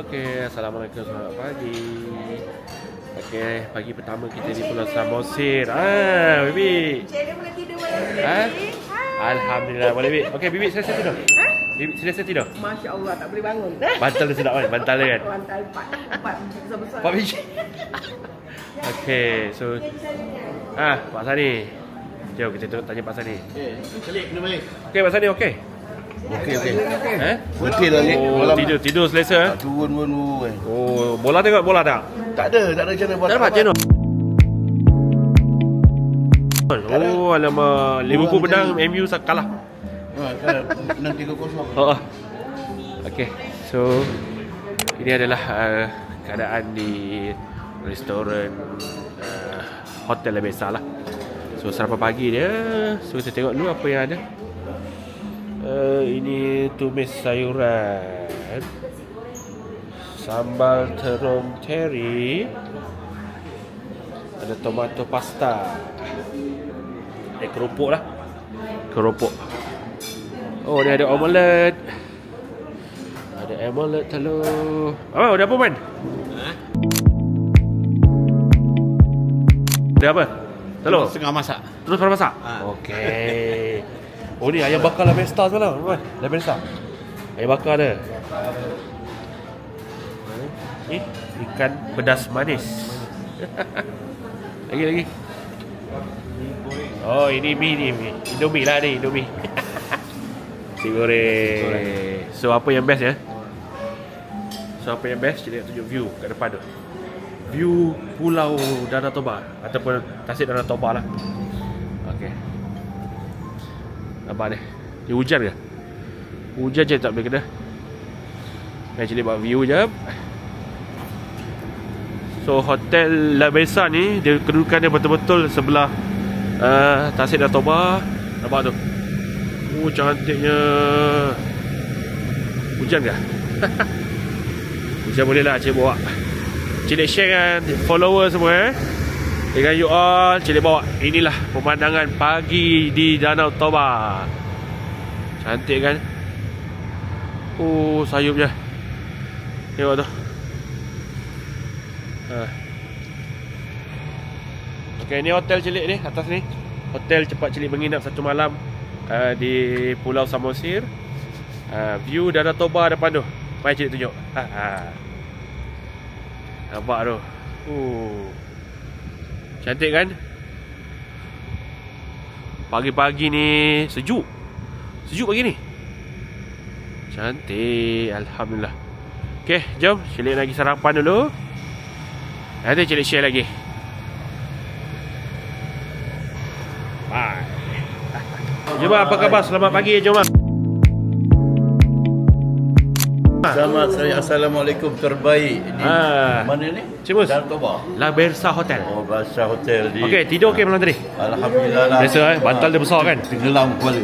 Okey, Assalamualaikum, selamat pagi. Okey, pagi pertama kita di Pulau Samosir. Bibi. Cikgu boleh tidur malam ni. Alhamdulillah, boleh Bibi. Okey, Bibi selesai tidur. Bibi selesai tidur. Masya Allah, tak boleh bangun. Bantal dia sedap kan? Bantal dia kan? Bantal empat besar-besar. 4 biji. Okey, so Pak Sani. Jom kita tanya Pak Sani. Celik kena baik. Okey, Pak Sani okey. Okey. Betul lah ni. Tidur selesa. Tak turun pun. Oh, bola tengok bola tak? Tak ada channel buat. Tak dapat channel. Oh, alamak. Liverpool menang, MU kalah. Menang 3-0. Okey. So ini adalah keadaan di restoran hotel biasa lah. So sarapan pagi dia. So kita tengok dulu apa yang ada. Ini tumis sayuran, sambal terung teri, ada tomato pasta, keropok lah. Keropok. Oh, dia ada omelet. Ada omelet telur. Oh, ada apa man? Ada apa? Telur? Setengah masak. Terus baru masak? Okey. Oh, ni ayam bakar La Besta semalam. La Besta. Ayam bakar ada. Ni ikan pedas manis. Lagi. Oh, ini mie. Indomie lah ni, Indomie. Si goreng. So apa yang best ya? Jadi nak tunjuk view kat depan tu. View Pulau Danau Toba ataupun Tasik Danau Toba lah. Okey. Nampak ni. Dia hujan ke? Hujan je tak boleh kena. Nak cari buat view je. So hotel La Besa ni dia kedudukan dia betul-betul sebelah Tasik Danau Toba. Nampak tu. Oh, cantiknya. Hujan ke? Hujan boleh lah cik bawa. Cik share kan follower semua dengan you all. Cik bawa. Inilah pemandangan pagi di Danau Toba. Cantik kan? Oh, sayupnya. Tengok tu. Okay, ni hotel cilik ni atas ni. Hotel cepat cilik menginap satu malam di Pulau Samosir. View Danau Toba depan tu. Mari cilik tunjuk. Nampak tu. Cantik kan? Pagi-pagi ni sejuk. Sejuk pagi ni. Cantik. Alhamdulillah. Okey, jom cilik lagi sarapan dulu. Nanti cilik share lagi. Bye. Jemaah, apa khabar? Selamat pagi jemaah. Selamat saya Assalamualaikum terbaik di mana ni? Cimus. Danau Toba. La Besa Hotel. Oh, Besa Hotel di. Okey, tidur okey malam tadi? Alhamdulillah lah. Biasa bantal dia besar kan? Tenggelam kepala.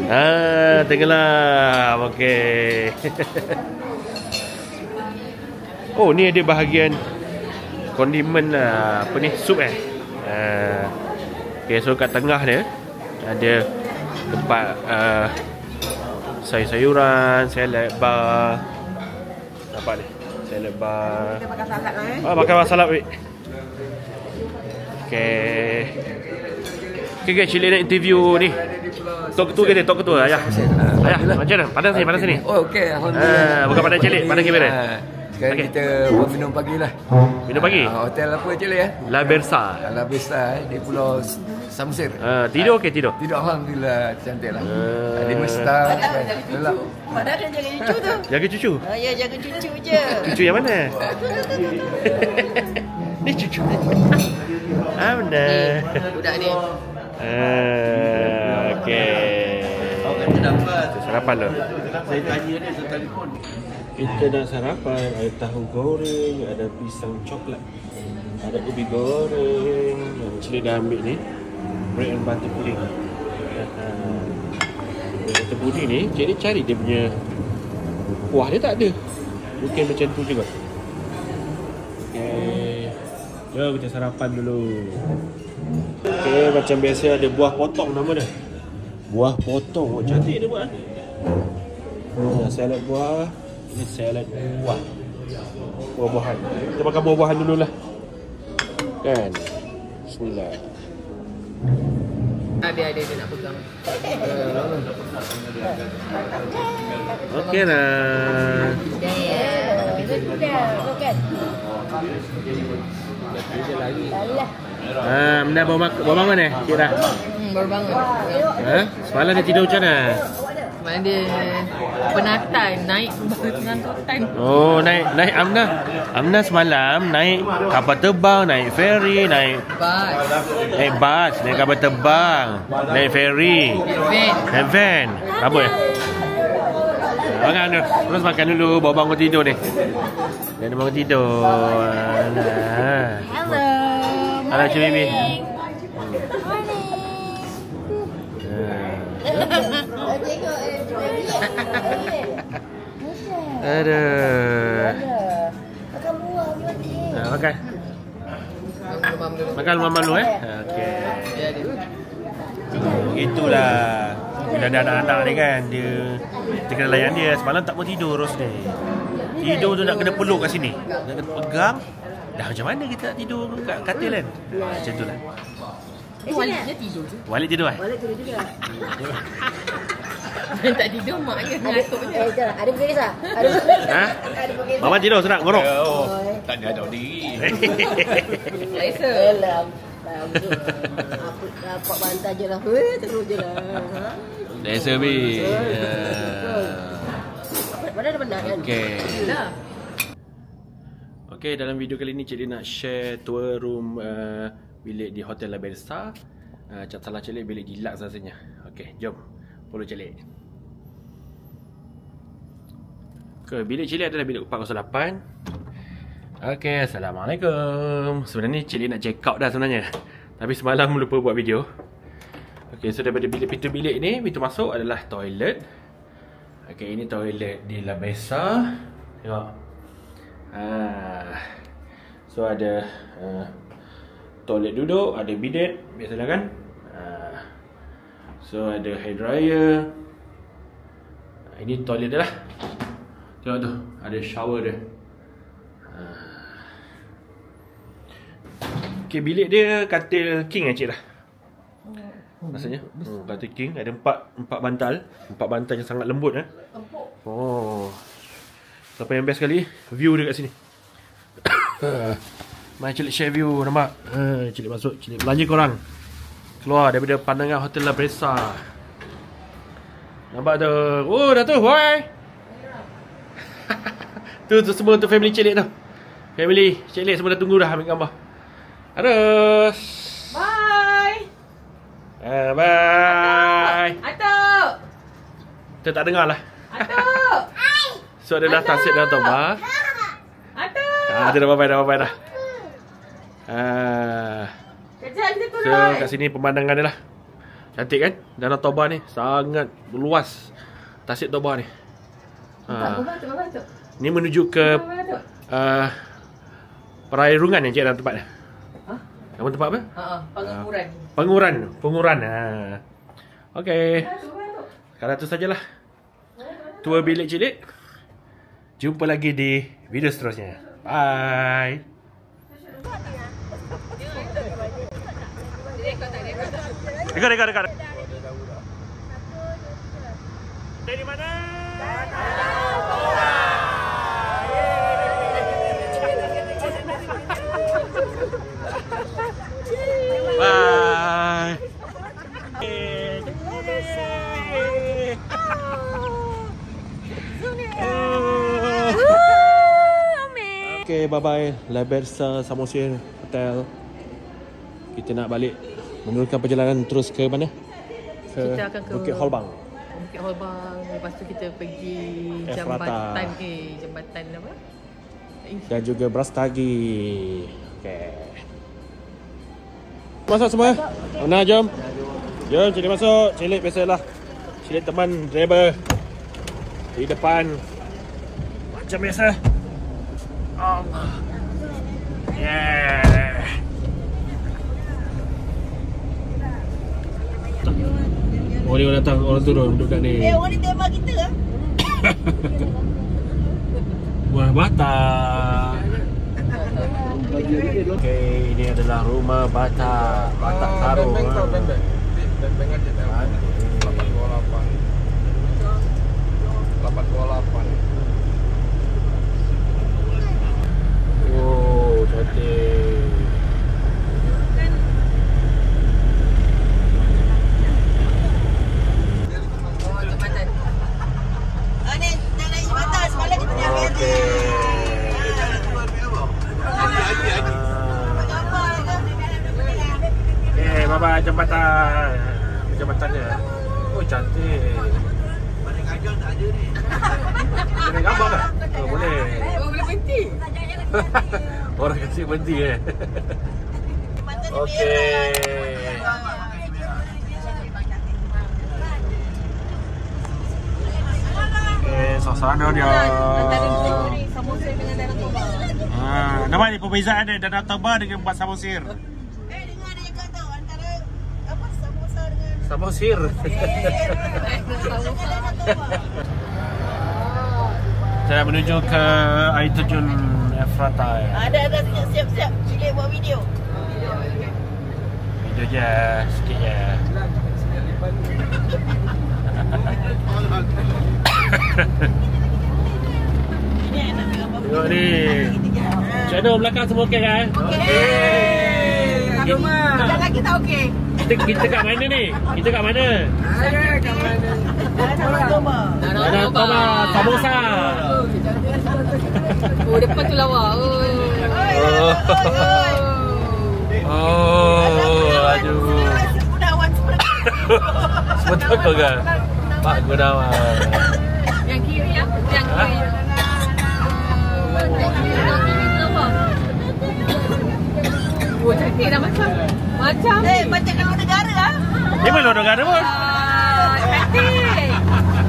Tenggelam. Okey. Oh, ni ada bahagian kondimen apa ni? Sup okey, so kat tengah dia ada tempat sayur-sayuran, salad bar. Nampak ni, salad bar. Kita makan salad lah Makan salad weh. Okey, Cik nak interview ni. Tok ketua ayah. Ayah, macam mana? Padan sini. Oh, okey, alhamdulillah. Bukan padan Cik, padan kamera. Sekarang kita buat minum pagi lah. Minum pagi? Hotel apa Cik ya? La Besa. La Besa di Pulau Samosir. Tidur okey tidur? Tidur alhamdulillah cantik lah. Ada mesta. Padahal dia jaga cucu tu. Jaga cucu? Ya, jaga cucu je. Cucu yang mana? Ni cucu. Mana? Budak ni. Okey. Kita dapat Sarapan lo. Saya tanya dia saya telefon. Kita nak sarapan, ada tahu goreng, ada pisang coklat, ada ubi goreng. Yang Cik dah ambil ni bread and butter pudding. Butter pudding ni Cik ni cari dia punya kuah dia tak ada. Mungkin macam tu juga. Okey, jom kita sarapan dulu. Okey, macam biasa ada buah potong nama dia. Buah potong. Oh, cantik dia buat. Salad buah. Ini salad buah. buah-buahan. Kita makan buah-buahan dululah. Kan? Bismillah. Biar dia nak pegang. Okey lah. Itu dah, kan? Benda baru bangun Cik dah? Baru bangun. Semalam dia tidur macam mana? Semalam dia penatan, naik pengangkutan. Oh, naik Amna. Amna semalam naik kapal terbang, naik ferry, naik bas, naik kapal terbang, naik ferry, naik van. Apa ya? Makan dulu. Terus makan dulu, bawa bangun tidur ni. Dia bangun tidur. Hello. Halo Cik Bibi. Aduh. Makan buah ni. Makan. Makan mamam dulu Okey. Gitulah. Bila ada anak-anak ni kan, dia kena layan dia. Semalam tak mau tidur Ros ni. Tidur tu nak kena peluk kat sini. Nak kena pegang. Dah macam mana kita nak tidur kat katil kan? Macam tu lah. Walid dia tidur je. Walid tidur kan? Walid tidur juga. Tak tidur, mak je ngatuk je. Ada bergeris tak? Ha? Mama tidur senang, ngorok. Tak ada diri. Selesa. Alam. Apa bantai je lah. Terus je lah. Selesa bi. Mana ada benda kan? Okey. Dah. Okey, dalam video kali ni Cik Lee nak share tour room bilik di Hotel La Bersa. Cak salah Cik Lee, bilik deluxe rasanya. Okey, jom. Follow Cik Lee. Okay, bilik Cik Lee adalah bilik 408. Okey, Assalamualaikum. Sebenarnya Cik Lee nak check out dah sebenarnya, tapi semalam lupa buat video. Okey, so daripada pintu bilik ni, pintu masuk adalah toilet. Okey, ini toilet di La Bersa. Tengok. So ada toilet duduk, ada bidet, biasalah kan. So ada hair dryer. Ini toilet dia lah. Tengok tu, ada shower dia. Okay, bilik dia katil king cik dah. Maksudnya katil king, ada 4 bantal. 4 bantal yang sangat lembut Oh. Siapa yang best sekali, view dia kat sini. Mari Cik Lee share view, nampak? Cik Lee masuk, Cik Lee belanja korang. Keluar daripada pandangan Hotel La Bersa. Nampak tu? Oh, dah tu, boy. tu semua untuk family Cik Lee tu. Family Cik Lee semua dah tunggu dah ambil gambar. Terus. Bye. Bye. Atuk. Kita tak dengar lah. Atuk. So dia dah tasik dah toba. Atuk. Dia dah bye-bye dah. Kejap kita So turun. kat sini pemandangan dia lah. Cantik kan? Danau Toba ni sangat luas. Tasik Toba ni. Ni menuju ke perairan yang cik dalam tempat ni. Nama tempat apa? Penguran. Okey. Sekarang tu sajalah tour bilik Cik Lee. Jumpa lagi di video seterusnya. Bye. Dekat. Dari mana? Bye. Okay, bye-bye La Bersa Samosir Hotel. Kita nak balik meneruskan perjalanan terus ke mana? Kita akan ke Bukit Holbang. Bukit Holbang. Lepas tu kita pergi Efrata. jambatan apa? Dan juga Brastagi. Okay. Masuk semua. Mana jom. Jom Cik Lee masuk. Cik Lee biasalah. Cik Lee teman driver di depan. Macam biasa. Allah. Yeah. Orang datang, orang turun duduk kat ni. Orang ni tembak kita lah. Buah bata. Okay, ini adalah rumah bata. Bata Taro. Bembeng aja tahu. 828. Oh, cantik. Bye-bye jembatannya. Oh, cantik. Mana kajang tak ada ni. Boleh gambar tak? Oh, boleh. Oh, boleh berhenti. Orang kasi berhenti Okey. Suasana dia. Samosir dengan Danau Toba. Nampak ni perbezaan dia Danau Toba dengan Bak Samosir. Dengar dia kata antara apa samosa dengan Samosir. Saya menuju ke air terjun Efrata. ada siap-siap Cik buat video. Video je, sikit je. Tengok ni. Shadow belakang semua okey kan? Okey. Sekejap lagi tak okey. Kita kat mana ni? Kita kat mana? Danau Toba. Danau Toba, Samosa. Oh, depan tu lawa. Aduh. Gunawan seperti Betul kau kan? Pak Gunawan. Yang kiri ya? Yang kiri. Oh, cantik dah macam. Macam macam negara ah. Ni belum negara pun. Cantik.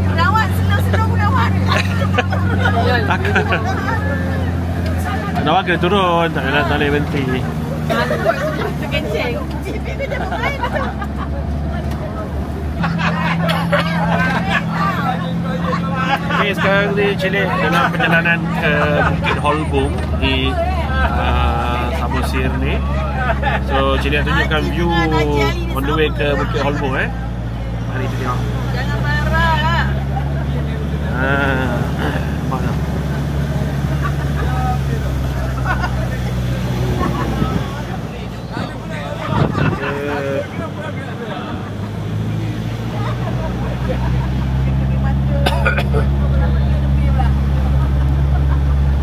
Gunawan senang Gunawan. Takkan. Gunawan kena turun. Tak boleh berhenti. Takut terkencing. Okay, sekarang ni Cik dalam perjalanan ke Bukit Holbung di Samosir ni. So Cik nak tunjukkan view on the way ke Bukit Holbung Mari kita tengok. Jangan marah. Nampak tak?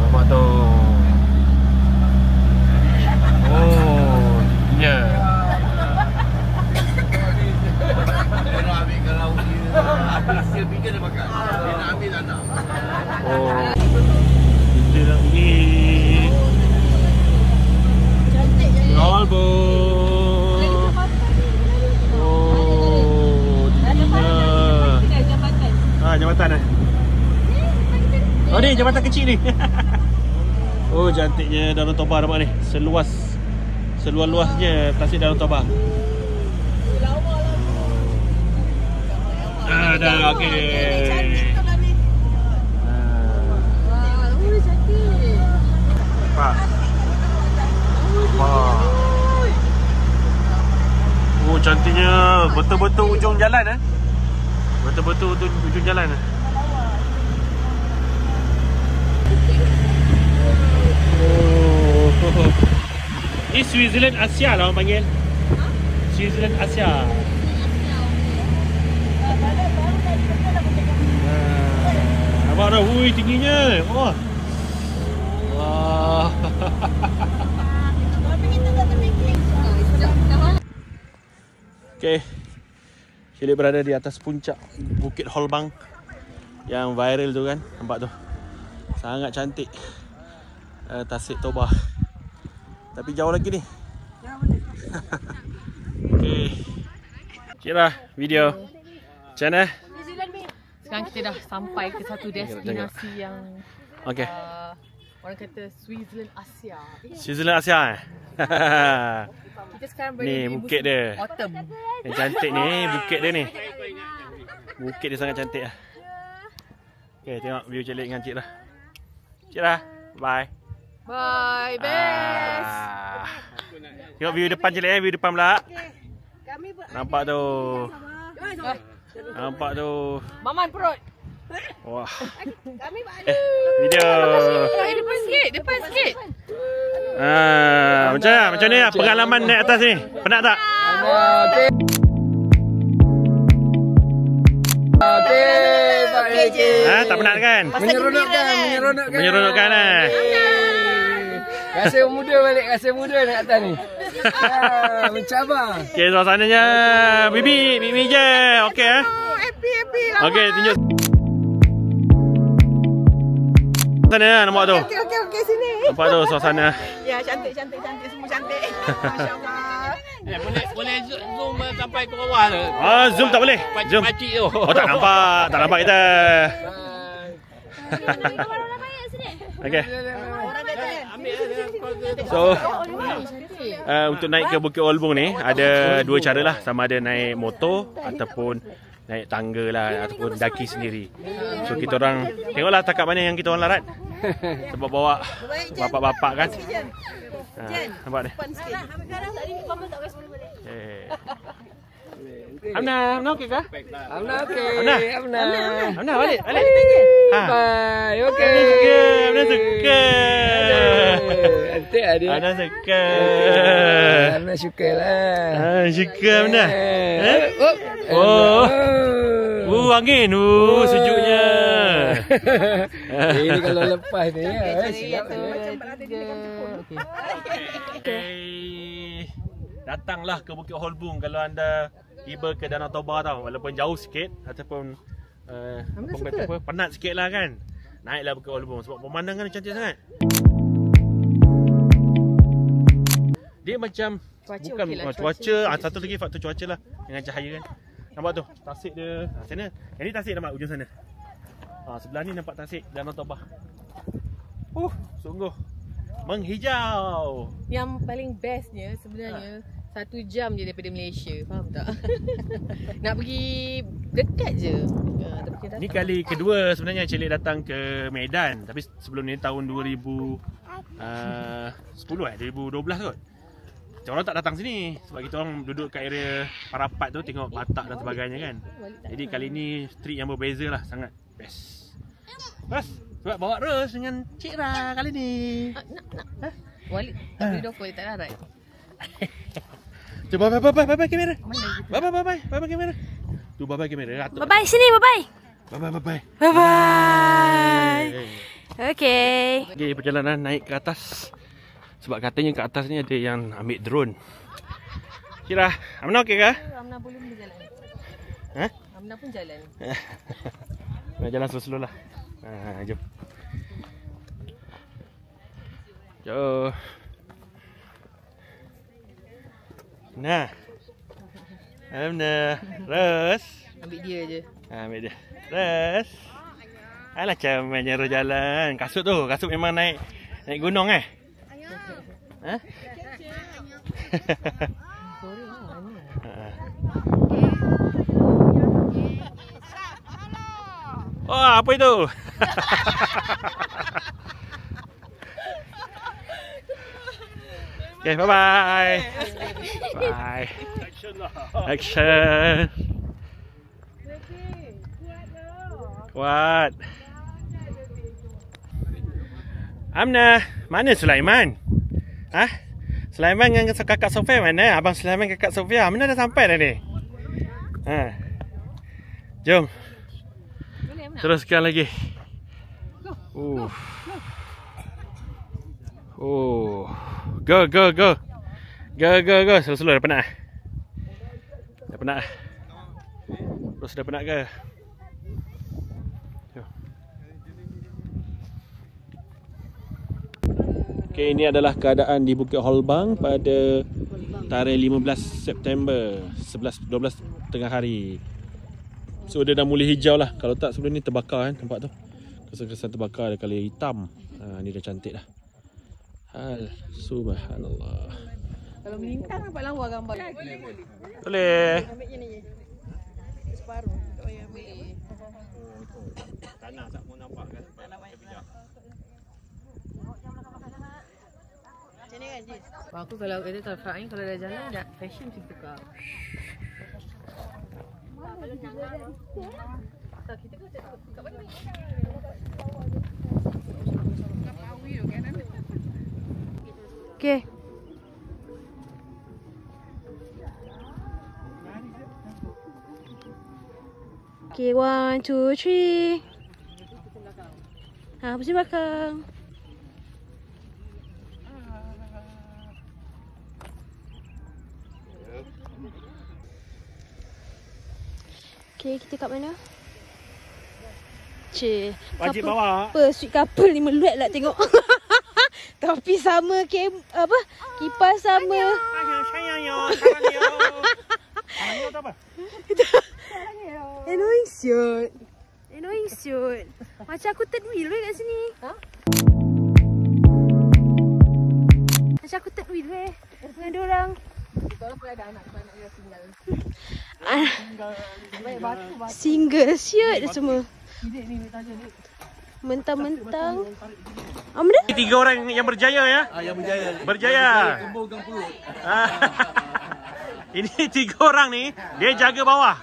Nampak tu. Oh, ya. Dia nak ambil kalau dia habis dia fikir dia makan. Dia nak ambil tak nak. Oh. Kita nak pergi Holbung. Oh, di mana? Jambatan Oh ni jambatan kecil ni. Oh cantiknya Danau Toba nampak ni. Seluas-luasnya tasik Danau Toba. Dah okey. Nampak. Wah. Oh cantiknya. Betul-betul ujung jalan Betul-betul ujung jalan Oh. Ini Switzerland Asia lah orang panggil. Switzerland Asia. Nampak dah, hui tingginya. Oh. Wah. Okay. Cik berada di atas puncak Bukit Holbung yang viral tu kan. Nampak tu. Sangat cantik. Tasik Toba. Tapi jauh lagi ni. Okay. Cik dah video. Macam mana? Sekarang kita dah sampai ke satu destinasi yang Okay. orang kata Switzerland Asia. Switzerland Asia Kita sekarang berada Ni di bukit musim dia. autumn. Yang cantik ni bukit dia ni. Bukit dia sangat cantik lah. Okay, tengok view Cik dengan Cik dah. Cik Ra. Bye. Bye, best. Tengok view depan je lah, view depan pula. Kami Nampak tu. Nampak tu. Maman perut. Wah. kami Video. Depan sikit, depan sikit. Macam mana? Macam ni pengalaman naik atas ni? Penat tak? Tak penat kan? Menyeronokkan eh. Rasa muda balik, rasa muda naik atas ni. Mencabar. Okey, suasananya Bibi je. Okey eh. happy lah. Okey, tunjuk. Sana nampak tu. Okey sini. Nampak tu suasana. Ya, cantik semua cantik. Masya-Allah. Boleh zoom sampai ke bawah tu. Zoom tak boleh. Zoom. Pakcik tu. Oh, tak nampak kita. Okey. So untuk naik ke Bukit Olbung ni ada dua cara lah, sama ada naik motor ataupun naik tangga lah ataupun daki sendiri. So kita orang tengoklah takat mana yang kita orang larat. Sebab bawa bapak-bapak kan. Nampak ni. Amna okey kah? Amna okey. Amna balik. Bye. Okey. Amna suka. Cantik dia. Amna suka. Amna syukurlah. Suka Amna. Oh. Angin. Sejuknya. Ini kalau lepas ni siap. Datanglah ke Bukit Olbung kalau anda tiba ke Danau Toba tau, walaupun jauh sikit ataupun penat sikit lah kan. Naiklah Bukit Olbung sebab pemandangan cantik sangat. Dia macam Cuaca bukan okey lah, cuaca, satu lagi faktor cuaca lah dengan cahaya kan. Nampak tu tasik dia sana. Yang ni tasik nampak ujung sana. Sebelah ni nampak tasik Danau Toba. Sungguh menghijau. Yang paling bestnya sebenarnya 1 jam je daripada Malaysia. Faham tak? Nak pergi dekat je. Ni kali kedua sebenarnya Cik Lik datang ke Medan. Tapi sebelum ni tahun 2012 kot. Kita orang tak datang sini sebab kita orang duduk kat area Parapat tu, tengok batak dan sebagainya kan. Jadi kali ni street yang berbeza lah, sangat best. Bas, sebab bawa Ros dengan Cik Ra kali ni. Nak. Walid tak boleh dofo, dia tak larat. Cuba bye kamera. Bye kamera. Tu bye kamera. Bye sini bye. Bye. Okay. Okay, perjalanan naik ke atas. Sebab katanya ke atas ni ada yang ambil drone. Kira, Amna okey kah? Amna boleh jalan. Amna pun jalan. Nak jalan slow-slow lah. Jom. Jom. Nah. Amna. Ros. Ambil dia je. Ambil dia. Ros. Alah macam main jalan. Kasut tu. Kasut memang naik gunung apa itu? Okay, bye. Action. Kuat. Amna, mana Sulaiman? Sulaiman dengan kakak Sofia mana? Abang Sulaiman kakak Sofia mana dah sampai dah ni? Jom. Teruskan lagi. Go. Go. Slow-slow, dah penat. Terus dah penat ke? Okay, ini adalah keadaan di Bukit Olbung pada tarikh 15 September 12 tengah hari. So dia dah mula hijau lah. Kalau tak sebelum ni terbakar kan, nampak tu. Kesan-kesan terbakar ada colour hitam. Ni dah cantik dah. Subhanallah. Kalau melintang nampak lawa gambar. Boleh. Ambil ni. Separuh. Tak payah ambil. Tanah tak mau nampak kan. Tak nak payah. Aku kalau kata Fak ni kalau dah jalan dah fashion mesti tukar. Tak kita kau cakap kat mana? Okay. Okay, 1, 2, 3. Pusing belakang. Okay, kita kat mana? Cik. Wajib bawa. Apa? Sweet couple ni meluat lah tengok. Tapi sama apa? Kipas sama. Annoying shoot. Annoying shoot. Macam aku third wheel kat sini. Ha? Macam aku third wheel dengan diorang. Kalau pun ada anak dia tinggal. Single shoot semua. Mentang-mentang. Mana? 3 orang yang berjaya ya. Yang berjaya. Berjaya. Kembangkan perut. Ini 3 orang ni, dia jaga bawah.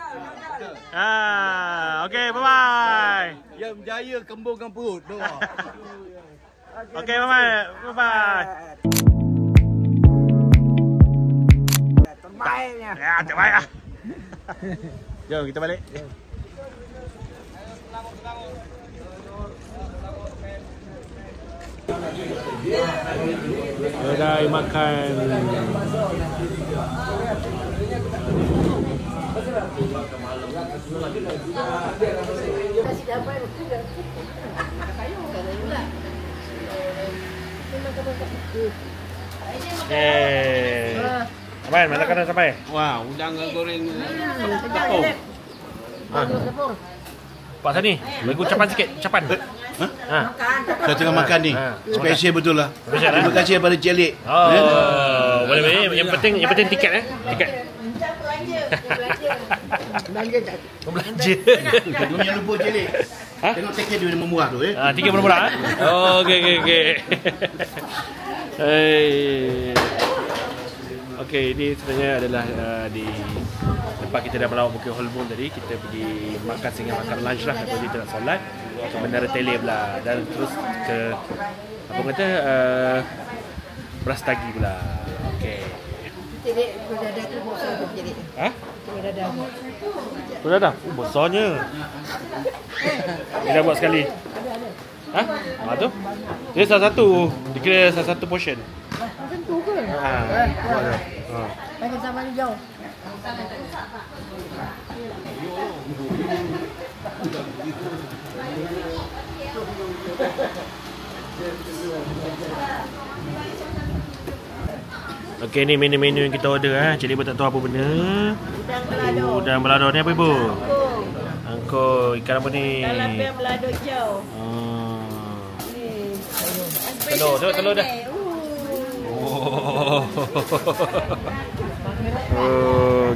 Okey, bye-bye. Yang berjaya kembangkan perut. Bawah. Okey, bye-bye. Bye-bye. Terbaiknya. Ya, terbaik lah. Jom, kita balik. Kedai makan. Sampai, masakan dah sampai? Wah, udang goreng Tepung. Pak Sani, bagi ucapan sikit, ucapan. Saya tengah makan ni. Special betul lah. Terima kasih kepada Celik. Boleh. Yang penting tiket tiket. Belanja. Jangan lupa Celik. Tengok tiket dia memang murah tu tiket murah. Okey. Okey, ini sebenarnya adalah di tempat kita dah melawat Bukit Holbun tadi. Kita pergi makan sehingga makan lunch lah. Lepas kita nak solat ke Menara Tele pula. Dan terus ke apa kata Brastagi pula. Okey. Celik berdada tu besar tu celik. Berdada. Berdada? Besarnya. Dia dah buat sekali. Tu. Dia salah satu. Dikira salah satu portion. Macam tu ke? Pakai zaman hijau. Okey, ni menu-menu yang kita order Cik Ibu tak tahu apa benda. Udang balado ni apa Ibu? Angkor. Ikan apa ni? Tilapia balado hijau. Telur, tengok telur dah.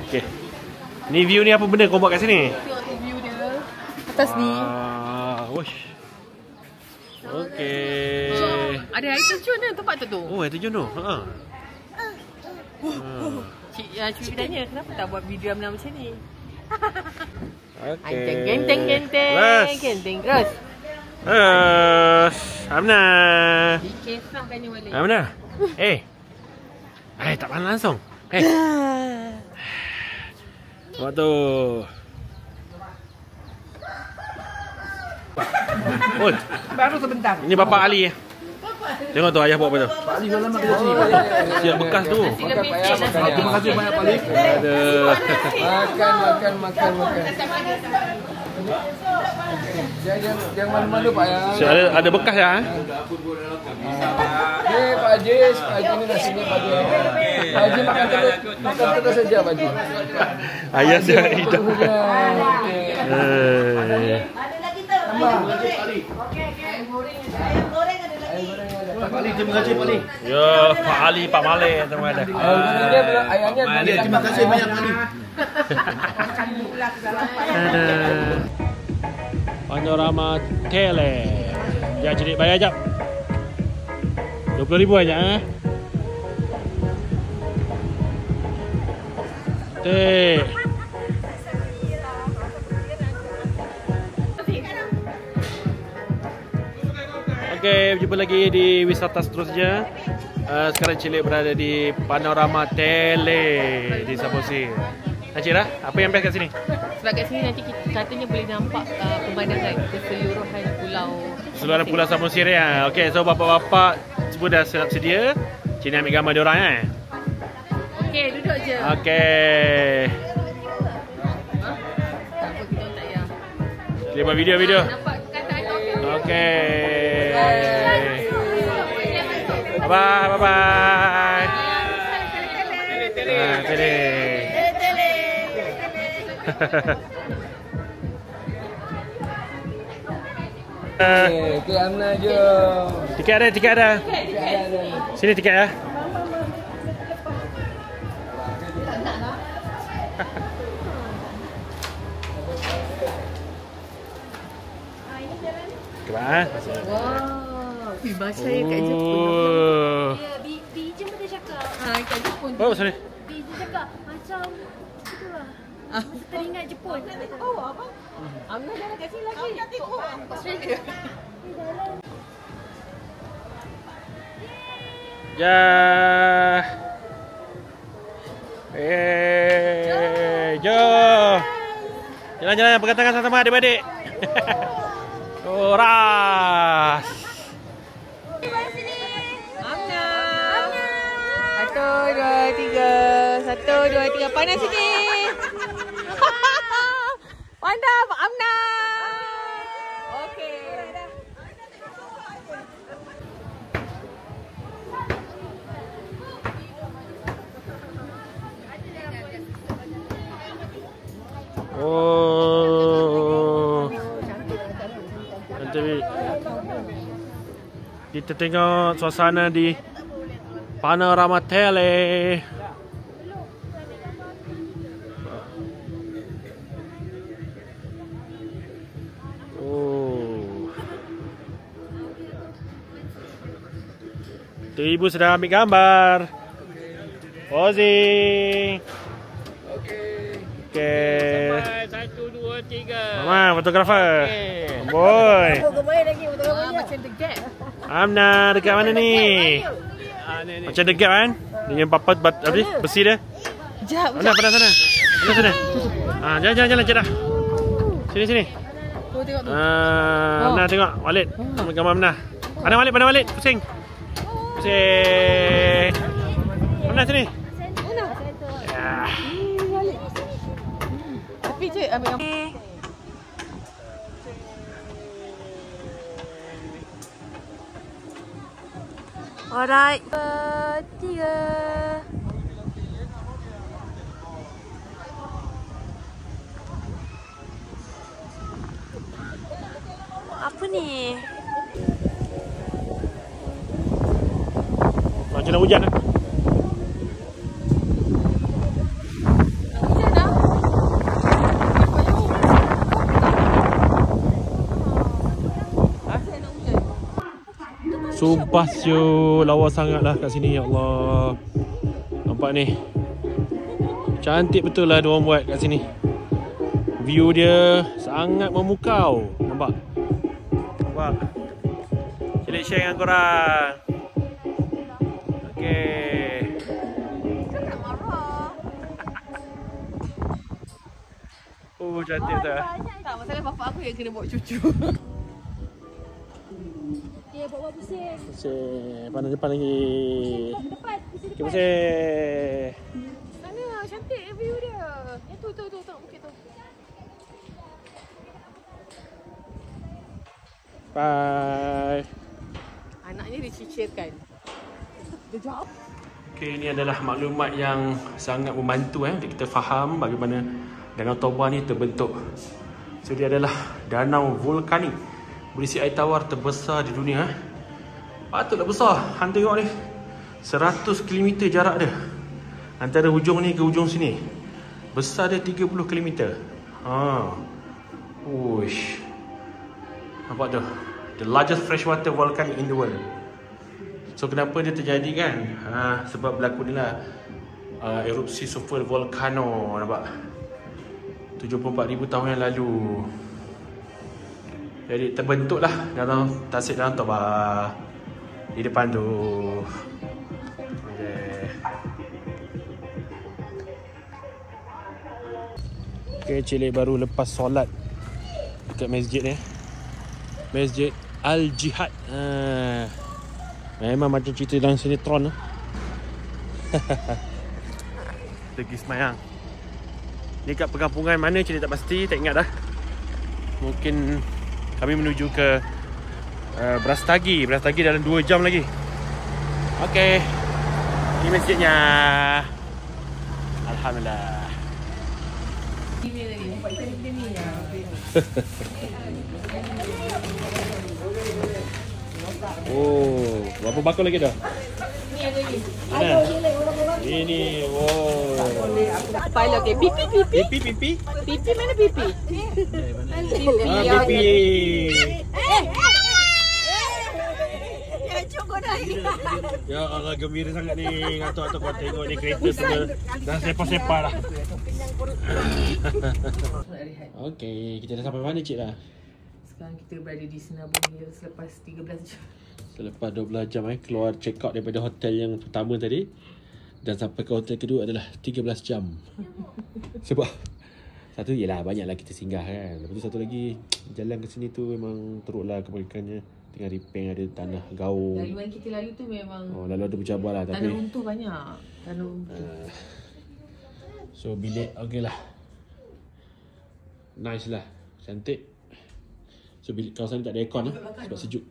Okey. Ni view ni apa benda kau buat kat sini? View dia atas ni. Wush. Okey. Ada air terjun ni tempat tu. Oh, air terjun tu. Cik tanya kenapa tak buat video menang macam ni? Okey. Genteng terus. Amna. Dikesahkan ni balik. Amna. Tak pandang langsung. Buat tu. Oh, Baru sebentar. ini Bapak Ali. Tengok tu ayah buat apa tu. Pak Ali dalam kerja sini. Siap bekas tu. Terima kasih banyak Pak Ali. Ada. Makan. Jangan malu-malu Pak ya. Siap, ada bekas ya. Pak Haji ni nasi ni Pak Haji. Pak Haji makan terus saja Pak Haji. Ayah siap hidup. Ada lagi tu. Ayam goreng ada lagi. Pak Ali, terima kasih Pak Ali. Ya, Pak Ali, Pak Malik semua ada. Ayahnya Terima kasih banyak Pak Ali. Panorama Tele. Ya, Cik bayar jap. 20,000 aja Cantik. Okey, berjumpa lagi di wisata seterusnya. Sekarang Cik berada di Panorama Tele di Samosir. Encik dah, apa yang best kat sini? Sebab kat sini nanti katanya boleh nampak pemandangan keseluruhan pulau. Keseluruhan pulau Samosir ya. Okey, so bapak-bapak semua dah siap sedia. Cik ambil gambar diorang Okey, duduk je. Okey. Apa kita tak payah. Kita buat video. Nampak kata okey. Okey. Bye-bye. Tele. Okey, Amna jom. Tiket ada. Sini tiket ya. Kemana? Wow. Bahasa saya kat Jepun. Ya, Bi pun dia cakap. Kat Jepun. Oh, sorry. Bi dia cakap macam itu lah. Teringat Jepun. Oh, apa? Amna dah kat sini lagi. Australia. Ya. Jom. Jalan-jalan pegang tangan sama-sama adik-adik. Ras. Amna. 1, 2, 3. Panas sikit. Pandai Pak Amna. Okey. Oh. Nanti kita tengok suasana di Panorama Tele. Oh. Tu ibu sedang ambil gambar. Posing. Okey. 1, 2, 3. Mama, fotografer. Boy. Macam The Gap. Amna dekat mana ni? Macam The Gap kan? Dengan papat besi dia. Jap. Mana pada sana? Mana sana? Jalan Cik dah. Sini. Kau tengok tu. Amna tengok Walid. Ambil gambar Amna. Mana Walid? Pusing. Amna sini. Ya. Tapi je ambil gambar. Alright. 3. Apa ni? Macam nak hujan lah. Sumpah siu, lawa sangat lah kat sini, ya Allah. Nampak ni. Cantik betul lah diorang buat kat sini. View dia sangat memukau. Nampak? Cik share dengan korang. Okey. Oh, cantik betul. Tak, masalah bapak aku yang kena bawa cucu. Ya, bawa pusing. Pusing. Pandang depan lagi. Depan, pusing Okey, pusing. Sana, cantik view dia. Tu, tengok bukit tu. Bye. Anaknya dicicirkan. Dia jawab. Okey, ini adalah maklumat yang sangat membantu untuk kita faham bagaimana Danau Toba ni terbentuk. So dia adalah danau vulkanik berisi air tawar terbesar di dunia. Patutlah besar. Hang tengok ni. 100 km jarak dia. Antara hujung ni ke hujung sini. Besar dia 30 km. Uish. Nampak tu? The largest freshwater volcano in the world. So kenapa dia terjadi kan? Sebab berlaku ni lah erupsi super volcano, nampak? 74,000 tahun yang lalu. Jadi terbentuklah dalam tasik Danau Toba di depan tu. Okay, Cik Lek baru lepas solat dekat masjid ni. Masjid Al-Jihad. Memang macam cerita dalam sinetron lah. Pergi semayang. Ni kat perkampungan mana Cik Lek tak pasti, tak ingat dah. Mungkin kami menuju ke Brastagi. Brastagi dalam 2 jam lagi. Okay, ini masjidnya. Alhamdulillah. Oh, berapa bakul lagi dah? Ni ada lagi. Mana? Ini, oh. Pilot okay. Pipi. Pipi. Pipi mana pipi? Pipi. Ya Allah, gembira sangat ni. Atuk kau tengok ni kereta semua dah sepa-sepa dah. Okey, kita dah sampai mana Cik dah? Sekarang kita berada di Senar Bumi selepas 13 jam. Selepas 12 jam keluar check out daripada hotel yang pertama tadi dan sampai ke hotel kedua adalah 13 jam. Sebab satu ialah banyaklah kita singgah kan. Lepas tu satu lagi jalan ke sini tu memang teruklah kebaikannya. Tengah repeng, ada tanah gaung. Dari mana kita lalu tu memang lalu ada bercabar lah tapi tanah runtuh banyak. Tanah runtuh. So bilik okey lah. Nice lah. Cantik. So bilik kawasan ni tak ada aircon lah sebab sejuk.